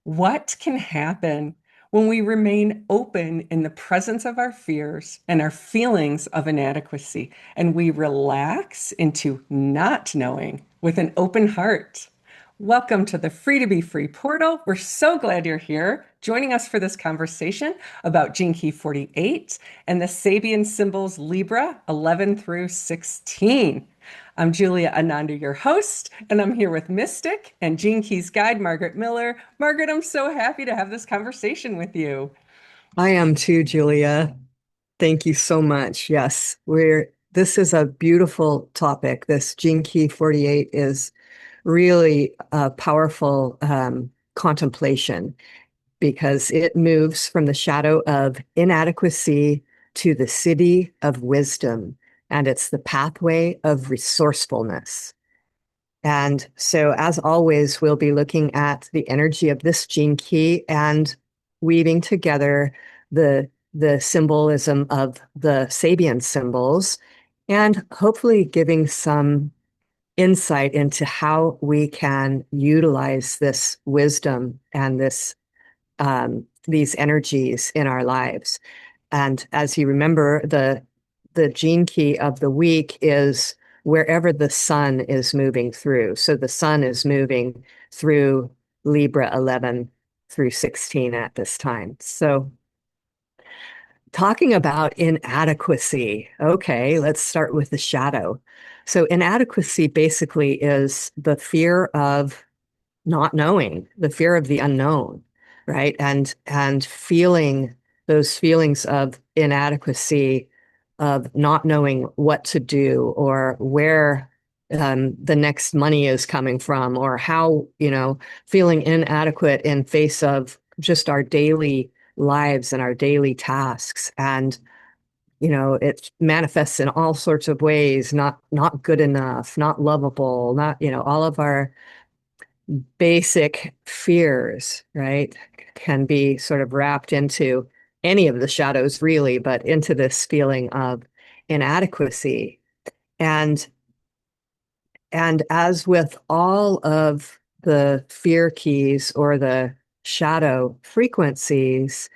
What can happen when we remain open in the presence of our fears and our feelings of inadequacy, and we relax into not knowing with an open heart? Welcome to the Free to Be Free portal. We're so glad you're here joining us for this conversation about Gene Key 48 and the Sabian symbols Libra 11 through 16. I'm Julia Ananda, your host, and I'm here with Mystic and Gene Keys guide, Margaret Miller. Margaret, I'm so happy to have this conversation with you. I am too, Julia. Thank you so much. Yes, this is a beautiful topic. This Gene Key 48 is really a powerful contemplation because it moves from the shadow of inadequacy to the Siddhi of Wisdom, and it's the pathway of resourcefulness. And so, as always, we'll be looking at the energy of this gene key and weaving together the symbolism of the Sabian symbols, and hopefully giving some insight into how we can utilize this wisdom and these energies in our lives. And as you remember, the gene key of the week is wherever the sun is moving through. So the sun is moving through Libra 11 through 16 at this time. So talking about inadequacy. Okay, let's start with the shadow. So inadequacy basically is the fear of not knowing, the fear of the unknown, right? And feeling those feelings of inadequacy, of not knowing what to do or where the next money is coming from, or how, feeling inadequate in face of just our daily lives and our daily tasks. And it manifests in all sorts of ways, not good enough, not lovable, not, all of our basic fears, right, can be sort of wrapped into any of the shadows, really, but into this feeling of inadequacy. And and as with all of the fear keys or the shadow frequencies,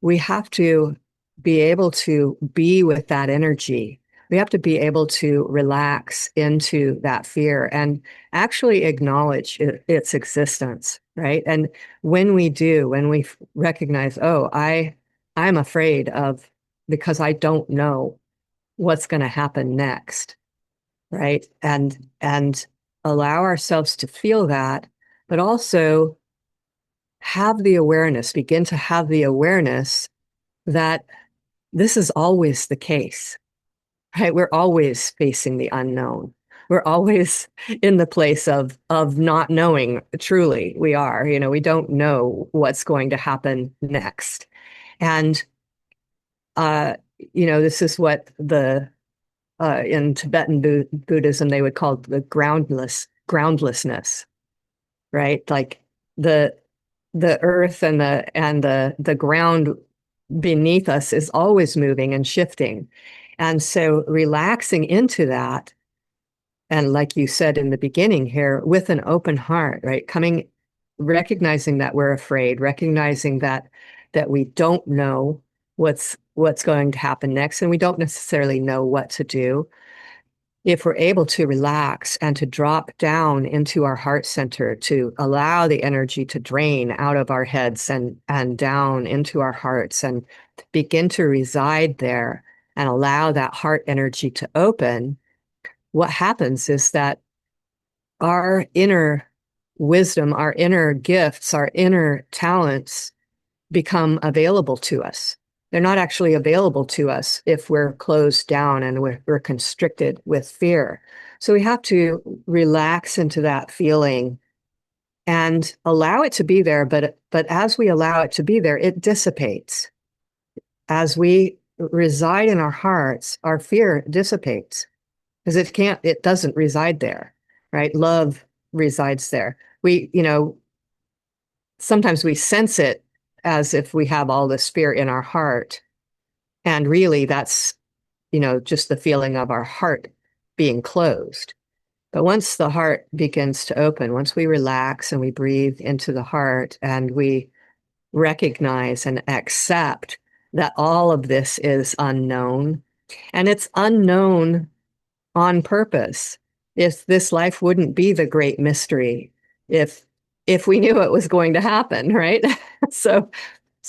we have to be able to be with that energy. We have to be able to relax into that fear and actually acknowledge its existence, right? And when we do, when we recognize, oh, I'm afraid of because I don't know what's going to happen next, right? And allow ourselves to feel that, but also have the awareness, begin to have the awareness that this is always the case, right? We're always facing the unknown. We're always in the place of not knowing truly we are. We don't know what's going to happen next. And this is what the in Tibetan Buddhism they would call the groundlessness, right? Like the the earth and the ground beneath us is always moving and shifting. And so relaxing into that, and like you said in the beginning here, with an open heart, right? Recognizing that we're afraid, recognizing that we don't know what's going to happen next, and we don't necessarily know what to do. If we're able to relax and to drop down into our heart center, to allow the energy to drain out of our heads and down into our hearts and begin to reside there and allow that heart energy to open, what happens is that our inner wisdom, our inner gifts, our inner talents become available to us. They're not actually available to us if we're closed down and we're constricted with fear. So we have to relax into that feeling and allow it to be there. But as we allow it to be there, it dissipates. As we reside in our hearts, our fear dissipates because it doesn't reside there, right? Love resides there. Sometimes we sense it as if we have all this fear in our heart. And really, that's, just the feeling of our heart being closed. But once the heart begins to open, once we relax and we breathe into the heart and we recognize and accept that all of this is unknown, and it's unknown on purpose. If this life wouldn't be the great mystery if we knew it was going to happen, right? So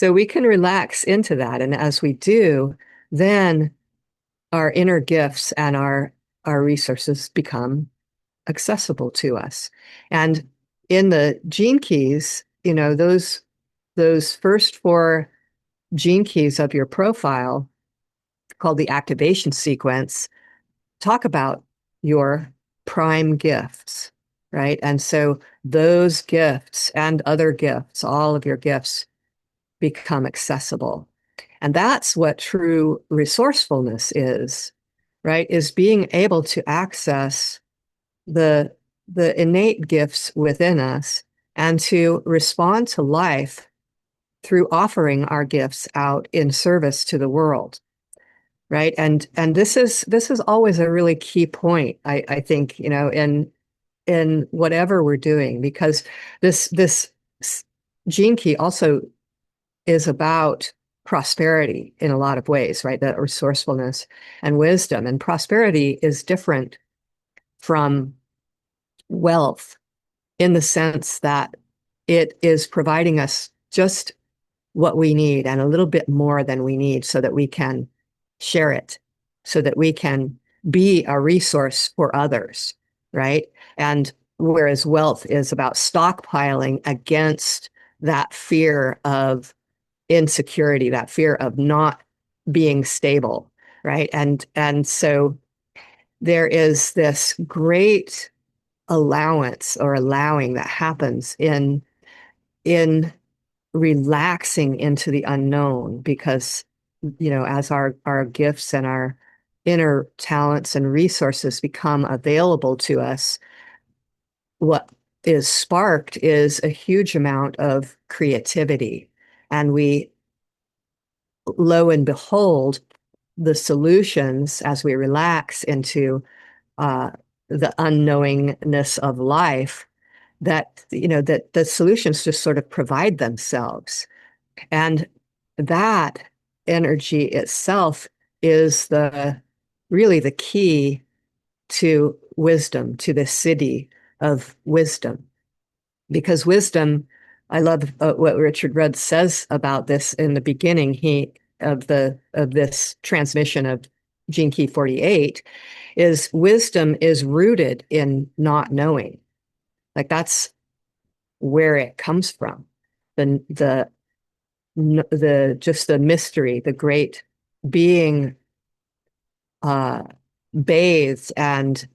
we can relax into that. And as we do, then our inner gifts and our resources become accessible to us. And in the gene keys, those first four gene keys of your profile, called the activation sequence, talk about your prime gifts, right? And so those gifts and other gifts, all of your gifts, become accessible. And that's what true resourcefulness is, right? Is being able to access the innate gifts within us and to respond to life through offering our gifts out in service to the world, right? And this is always a really key point, I think, in whatever we're doing, because this gene key also is about prosperity in a lot of ways, right? That resourcefulness and wisdom. And prosperity is different from wealth in the sense that it is providing us just what we need and a little bit more than we need so that we can share it, so that we can be a resource for others, right? And whereas wealth is about stockpiling against that fear of insecurity, that fear of not being stable, right? And so there is this great allowance or allowing that happens in relaxing into the unknown, because as our gifts and our inner talents and resources become available to us, what is sparked is a huge amount of creativity. And we, lo and behold, the solutions as we relax into uh, the unknowingness of life, that the solutions just sort of provide themselves. And that energy itself is really the key to wisdom, to the Siddhi of wisdom. Because wisdom, I love what Richard Rudd says about this in the beginning. Of this transmission of Gene Key 48, is wisdom is rooted in not knowing. Like that's where it comes from. The just the mystery, the great being uh, bathed and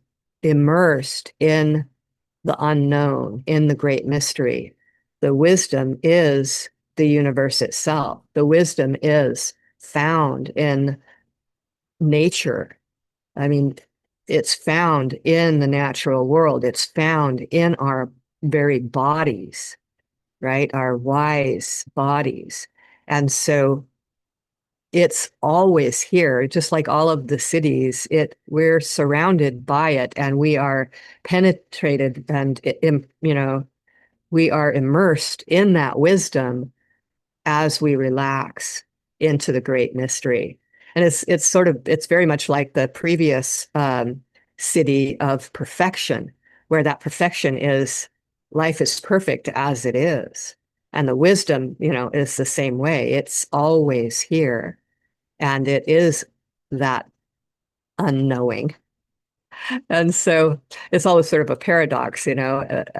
immersed in the unknown, in the great mystery. The wisdom is the universe itself. The wisdom is found in nature. I mean, it's found in the natural world. It's found in our very bodies, right? Our wise bodies. And so it's always here, just like all of the Siddhis. We're surrounded by it, and we are penetrated, and we are immersed in that wisdom as we relax into the great mystery. And it's very much like the previous Siddhi of perfection, where that perfection is life is perfect as it is. And the wisdom, is the same way. It's always here. And it is that unknowing. And so it's always sort of a paradox,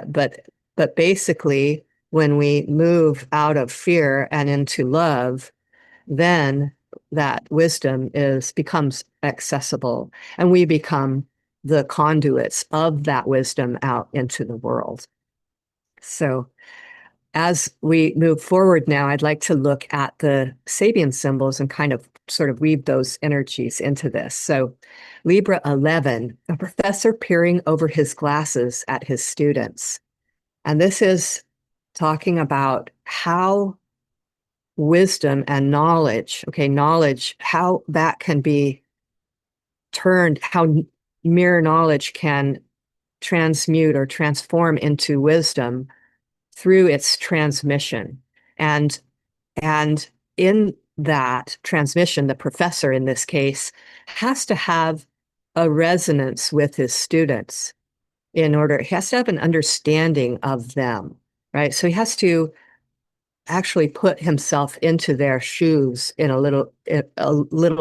but basically, when we move out of fear and into love, then that wisdom becomes accessible, and we become the conduits of that wisdom out into the world. So as we move forward now, I'd like to look at the Sabian symbols and kind of sort of weave those energies into this. So Libra 11, a professor peering over his glasses at his students. And this is talking about how wisdom and knowledge, how that can be turned, how mere knowledge can transmute or transform into wisdom through its transmission. And and in that transmission, the professor in this case has to have a resonance with his students in order, he has to have an understanding of them, right? So he has to actually put himself into their shoes in a little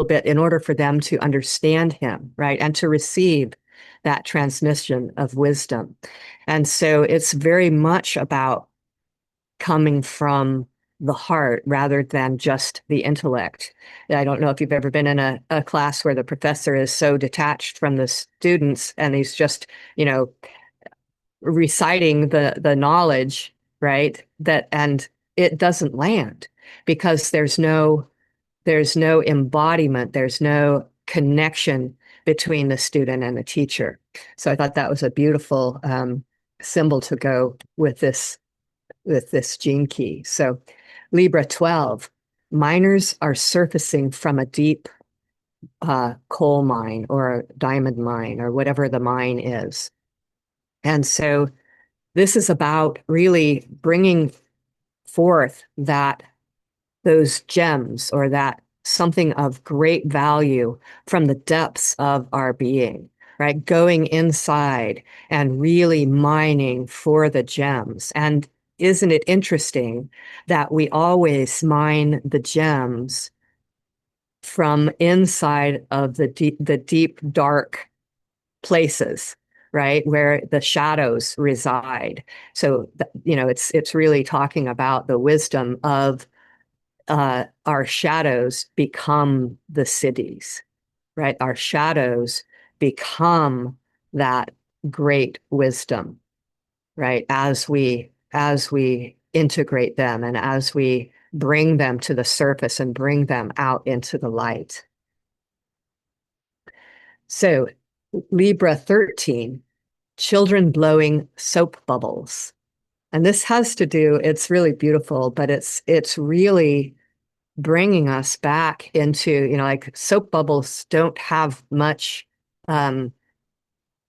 bit in order for them to understand him, right? And to receive that transmission of wisdom. And so it's very much about coming from the heart rather than just the intellect. I don't know if you've ever been in a class where the professor is so detached from the students and he's just, you know, reciting the knowledge, right? That and it doesn't land because there's no embodiment, there's no connection between the student and the teacher. So I thought that was a beautiful symbol to go with this gene key. So Libra 12, miners are surfacing from a deep coal mine or a diamond mine or whatever the mine is. And so this is about really bringing forth that those gems or that something of great value from the depths of our being, right? Going inside and really mining for the gems. And isn't it interesting that we always mine the gems from inside of the deep, dark places, right, where the shadows reside? So, you know, it's really talking about the wisdom of our shadows become the siddhis, right? Our shadows become that great wisdom, right? As we integrate them and as we bring them to the surface and bring them out into the light. So Libra 13, children blowing soap bubbles. And this has to do, it's really beautiful, but it's really bringing us back into, you know, like soap bubbles don't have much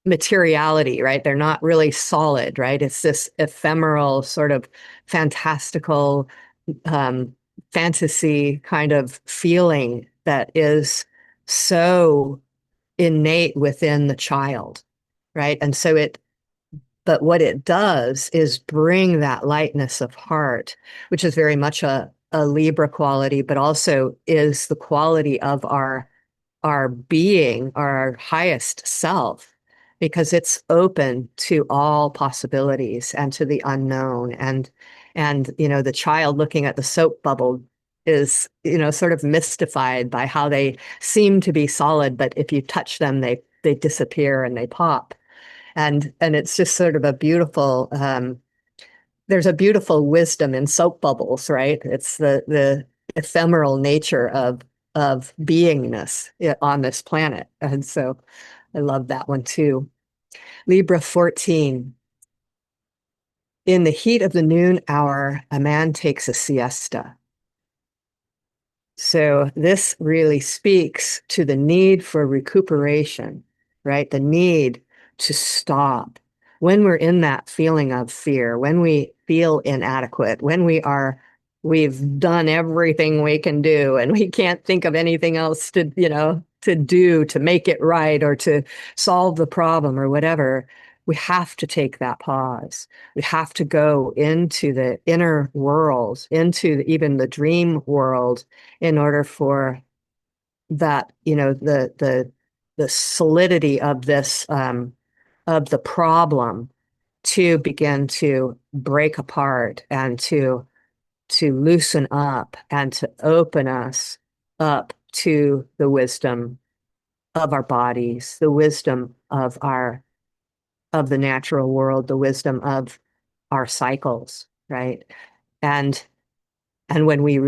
materiality, right? They're not really solid, right? It's this ephemeral sort of fantastical um, fantasy kind of feeling that is so innate within the child, right? And so but what it does is bring that lightness of heart, which is very much a Libra quality, but also is the quality of our being, our highest self, because it's open to all possibilities and to the unknown. And you know, the child looking at the soap bubble is, you know, sort of mystified by how they seem to be solid, but if you touch them, they disappear and they pop. And it's just sort of a beautiful there's a beautiful wisdom in soap bubbles, right? It's the ephemeral nature of beingness on this planet. And so I love that one too. Libra 14. In the heat of the noon hour, a man takes a siesta. So this really speaks to the need for recuperation, right? The need to stop. When we're in that feeling of fear, when we feel inadequate, when we've done everything we can do and we can't think of anything else to, you know, to do to make it right or to solve the problem or whatever, we have to take that pause. We have to go into the inner world, into even the dream world in order for that, you know, the solidity of this of the problem to begin to break apart and to loosen up and to open us up to the wisdom of our bodies, the wisdom of the natural world, the wisdom of our cycles, right? And and when we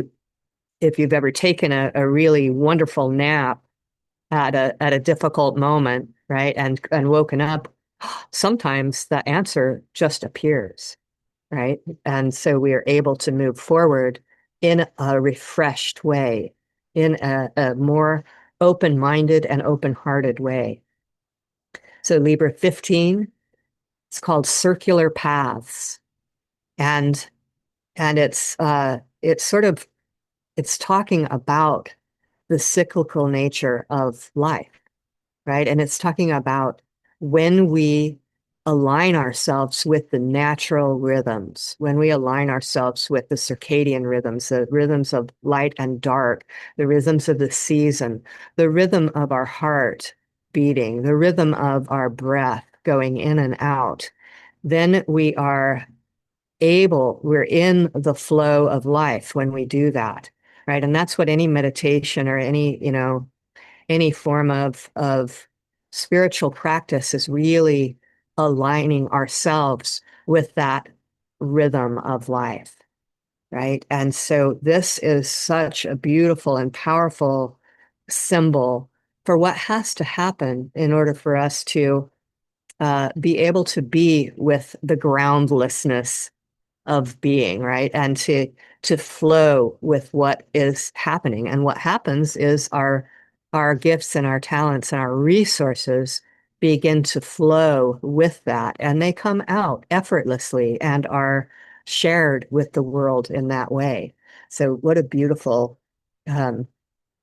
if you've ever taken a really wonderful nap at a difficult moment, right? And woken up, sometimes the answer just appears, right? And so we are able to move forward in a refreshed way, in a more open-minded and open-hearted way. So Libra 15, It's called Circular Paths. And it's sort of it's talking about the cyclical nature of life, right? And it's talking about when we align ourselves with the natural rhythms, when we align ourselves with the circadian rhythms, the rhythms of light and dark, the rhythms of the season, the rhythm of our heart beating, the rhythm of our breath going in and out, then we're in the flow of life when we do that, right? And that's what any meditation or any form of spiritual practice is really aligning ourselves with that rhythm of life, right? And so this is such a beautiful and powerful symbol for what has to happen in order for us to be able to be with the groundlessness of being, right? And to flow with what is happening. And what happens is our gifts and our talents and our resources begin to flow with that, and they come out effortlessly and are shared with the world in that way. So what a beautiful um,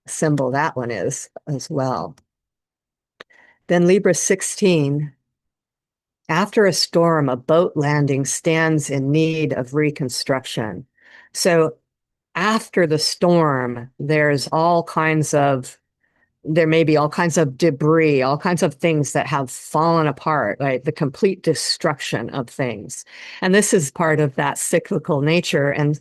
symbol that one is as well. Then Libra 16. After a storm, a boat landing stands in need of reconstruction. So after the storm, there may be all kinds of debris, all kinds of things that have fallen apart, right? The complete destruction of things. And this is part of that cyclical nature and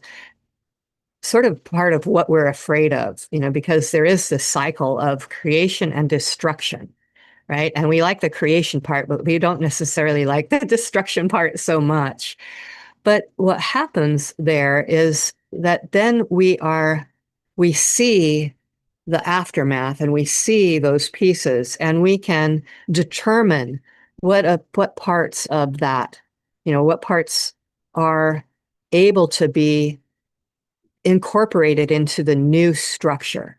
sort of part of what we're afraid of, because there is this cycle of creation and destruction, right? And we like the creation part, but we don't necessarily like the destruction part so much. But what happens there is that then we see the aftermath and we see those pieces and we can determine what parts of that, what parts are able to be incorporated into the new structure,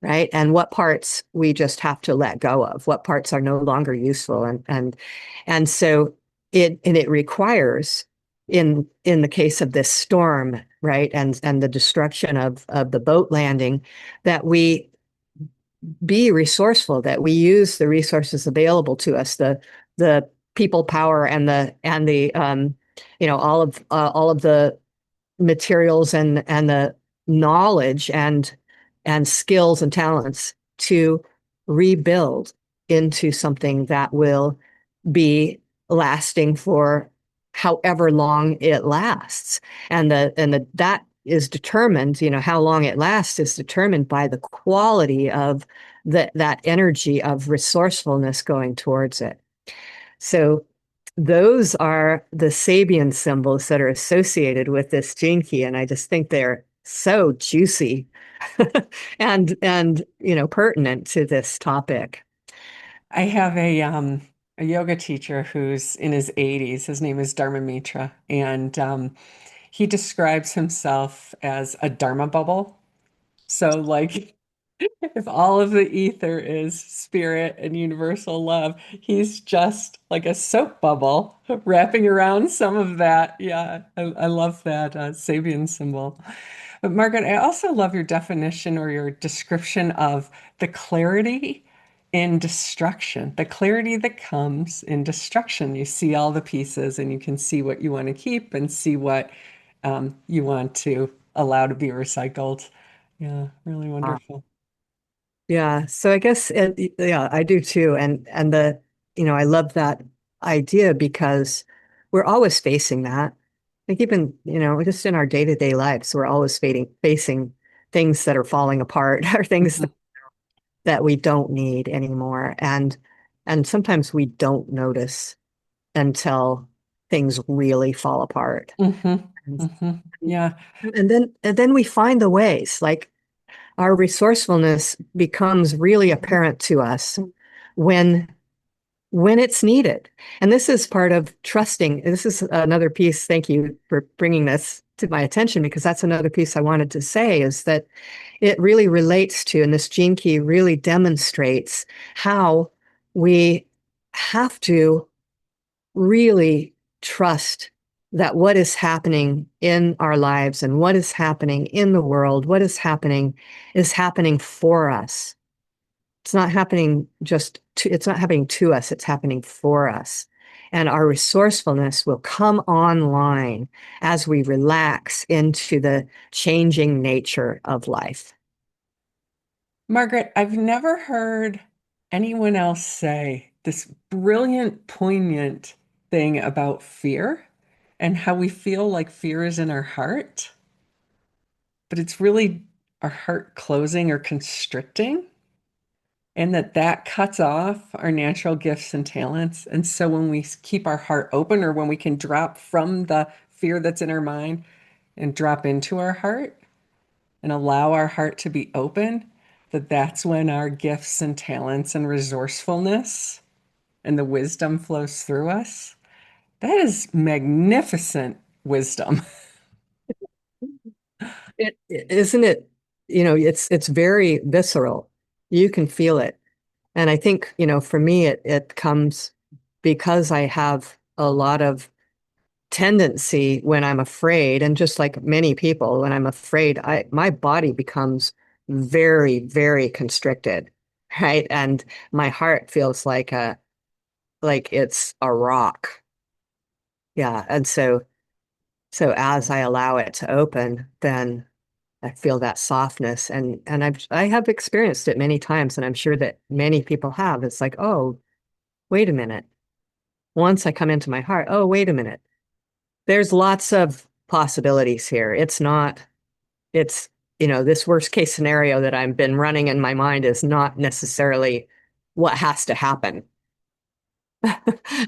right? And what parts we just have to let go of, what parts are no longer useful. And so it requires in the case of this storm, right? And the destruction of the boat landing, that we be resourceful, that we use the resources available to us, the people power and all of the materials and the knowledge and skills and talents to rebuild into something that will be lasting for however long it lasts. And that is determined, how long it lasts is determined by the quality of that energy of resourcefulness going towards it. So those are the Sabian symbols that are associated with this gene key, and I just think they're so juicy and pertinent to this topic. I have a yoga teacher who's in his 80s. His name is Dharma Mitra, and he describes himself as a Dharma bubble. So, like, if all of the ether is spirit and universal love, he's just like a soap bubble wrapping around some of that. Yeah, I love that Sabian symbol. But Margaret, I also love your definition or your description of the clarity in destruction, the clarity that comes in destruction. You see all the pieces and you can see what you want to keep and see what you want to allow to be recycled. Yeah, really wonderful. Yeah, so I guess yeah, I do too. And I love that idea because we're always facing that. Like even, just in our day-to-day lives, we're always facing things that are falling apart or things Mhm. that we don't need anymore. And sometimes we don't notice until things really fall apart. Hmm. And, Hmm. Yeah. and then we find the ways, like our resourcefulness becomes really apparent to us when when it's needed. And this is part of trusting. This is another piece. Thank you for bringing this to my attention, because that's another piece I wanted to say, is that it really relates to, and this gene key really demonstrates how we have to really trust that what is happening in our lives and what is happening in the world, what is happening for us. It's not happening it's not happening to us, it's happening for us. And our resourcefulness will come online as we relax into the changing nature of life. Margaret, I've never heard anyone else say this brilliant, poignant thing about fear and how we feel like fear is in our heart, but it's really our heart closing or constricting, and that cuts off our natural gifts and talents. And so when we keep our heart open, or when we can drop from the fear that's in our mind and drop into our heart and allow our heart to be open, that's when our gifts and talents and resourcefulness and the wisdom flows through us. That is magnificent wisdom. Isn't it, it's very visceral. You can feel it. And I think, for me, it comes because I have a lot of tendency when I'm afraid, and just like many people, when I'm afraid, my body becomes very, very constricted, right? And my heart feels like it's a rock. Yeah. And so as I allow it to open, then I feel that softness, and I have experienced it many times, and I'm sure that many people have. It's like, oh, wait a minute. Once I come into my heart, oh, wait a minute. There's lots of possibilities here. It's, this worst case scenario that I've been running in my mind is not necessarily what has to happen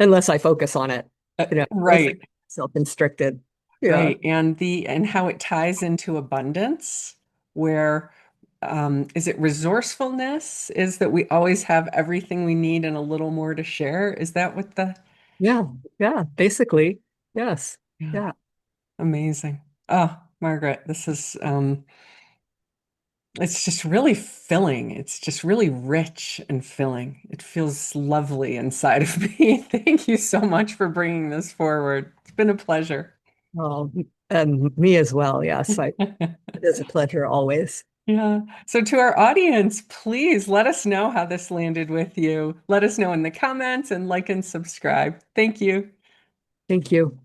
unless I focus on it, unless I Right, get self-constricted. Yeah. right. And how it ties into abundance, where is it resourcefulness? Is that we always have everything we need and a little more to share? Is that what the Yeah. Yeah. Basically. Yes. yeah, Yeah. amazing. Oh, Margaret, this is it's just really filling. It's just really rich and filling. It feels lovely inside of me. Thank you so much for bringing this forward. It's been a pleasure. Oh, and me as well. Yes. It is a pleasure always. Yeah. So to our audience, please let us know how this landed with you. Let us know in the comments and like and subscribe. Thank you. Thank you.